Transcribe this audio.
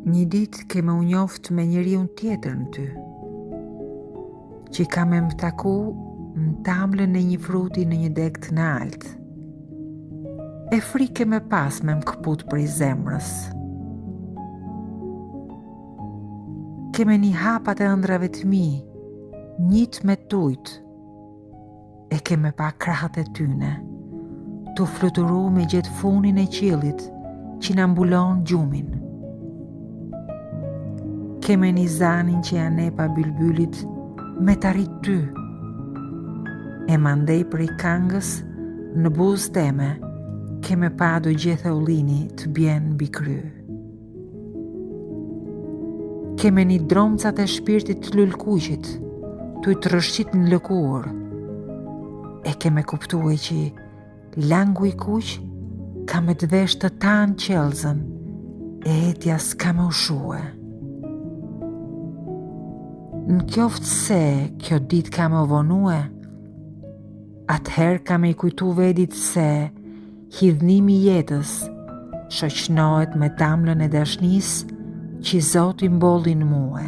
Një ditë ke me u njoftë me njeriun tjetër në ty, që ka me më taku në tamlën e një fruti në një deg të naltë. E frike me pas me më këput prej zemrës. Keme një hapat e ëndrave të mi, njët me tujt, e keme pa krahat e tyne, të fluturu me gjetë funin e qilit që në mbulon gjumin. Keme një zanin që janë e pa bylbylit me të arrit ty, e mandej për i kangës në buzë teme, keme pa do gjithë e ullini të bjenë mbi kry. Keme një dromcat e shpirtit të lullkuqit, të i të rëshqit në lëkur, e keme kuptue që langu i kuq ka me të vesh të tanë qelzën, e etja s'ka me ushue. Në kjoftë se kjo dit ka me vonue, atëherë ka me i kujtu vedit se hidhnimi jetës shoqnohet me tamlën e dashnis që Zoti mbolli në mua.